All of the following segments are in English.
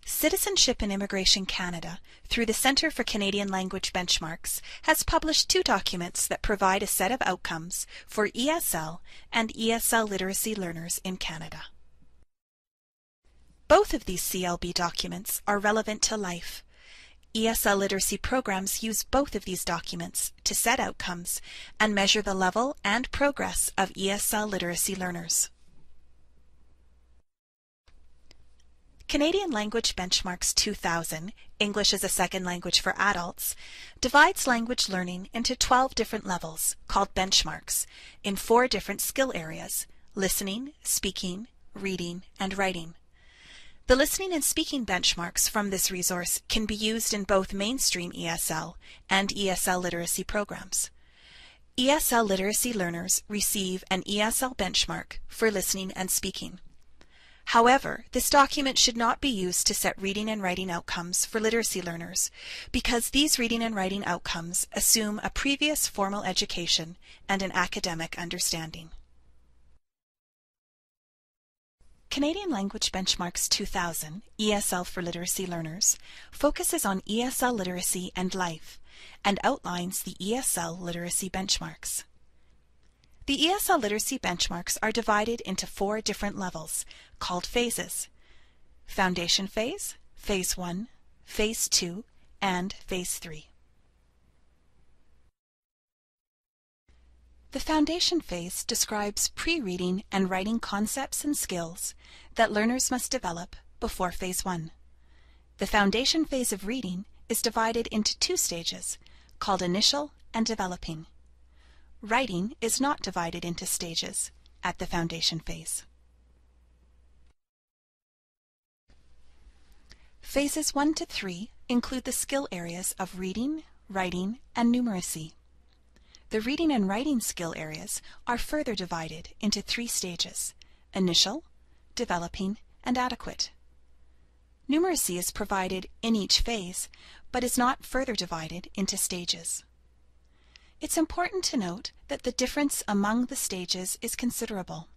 Citizenship and Immigration Canada, through the Centre for Canadian Language Benchmarks, has published two documents that provide a set of outcomes for ESL and ESL literacy learners in Canada. Both of these CLB documents are relevant to life. ESL literacy programs use both of these documents to set outcomes and measure the level and progress of ESL literacy learners. Canadian Language Benchmarks 2000, English as a Second Language for Adults, divides language learning into 12 different levels, called benchmarks, in 4 different skill areas: listening, speaking, reading, and writing. The listening and speaking benchmarks from this resource can be used in both mainstream ESL and ESL literacy programs. ESL literacy learners receive an ESL benchmark for listening and speaking. However, this document should not be used to set reading and writing outcomes for literacy learners, because these reading and writing outcomes assume a previous formal education and an academic understanding. Canadian Language Benchmarks 2000, ESL for literacy learners, focuses on ESL literacy and life, and outlines the ESL literacy benchmarks. The ESL literacy benchmarks are divided into 4 different levels, called phases: Foundation Phase, Phase 1, Phase 2, and Phase 3. The Foundation Phase describes pre-reading and writing concepts and skills that learners must develop before Phase 1. The Foundation Phase of reading is divided into 2 stages, called Initial and Developing. Writing is not divided into stages at the Foundation Phase. Phases 1 to 3 include the skill areas of reading, writing, and numeracy. The reading and writing skill areas are further divided into 3 stages: Initial, Developing, and Adequate. Numeracy is provided in each phase, but is not further divided into stages. It's important to note that the difference among the stages is considerable,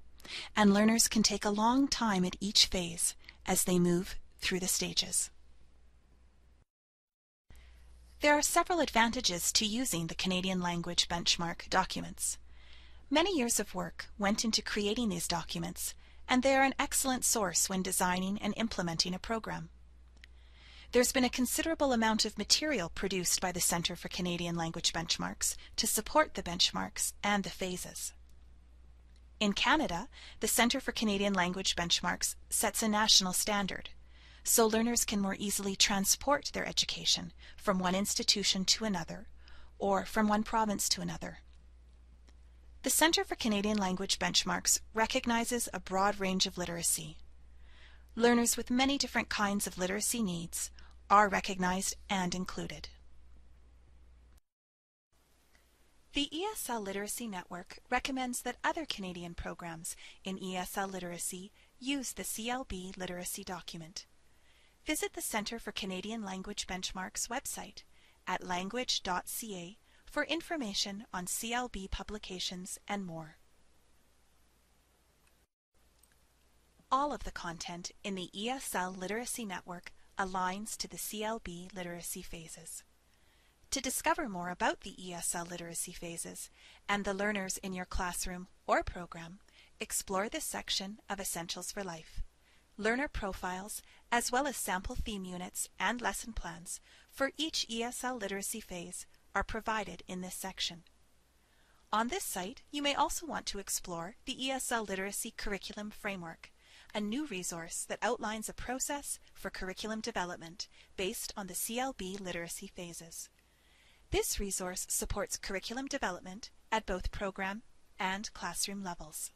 and learners can take a long time at each phase as they move through the stages. There are several advantages to using the Canadian Language Benchmark documents. Many years of work went into creating these documents, and they are an excellent source when designing and implementing a program. There's been a considerable amount of material produced by the Centre for Canadian Language Benchmarks to support the benchmarks and the phases. In Canada, the Centre for Canadian Language Benchmarks sets a national standard, so learners can more easily transport their education from one institution to another, or from one province to another. The Centre for Canadian Language Benchmarks recognizes a broad range of literacy. Learners with many different kinds of literacy needs are recognized and included. The ESL Literacy Network recommends that other Canadian programs in ESL literacy use the CLB literacy document. Visit the Centre for Canadian Language Benchmarks website at language.ca for information on CLB publications and more. All of the content in the ESL Literacy Network aligns to the CLB literacy phases. To discover more about the ESL literacy phases and the learners in your classroom or program, explore this section of Essentials for Life. Learner profiles, as well as sample theme units and lesson plans for each ESL literacy phase, are provided in this section. On this site, you may also want to explore the ESL Literacy Curriculum Framework, a new resource that outlines a process for curriculum development based on the CLB literacy phases. This resource supports curriculum development at both program and classroom levels.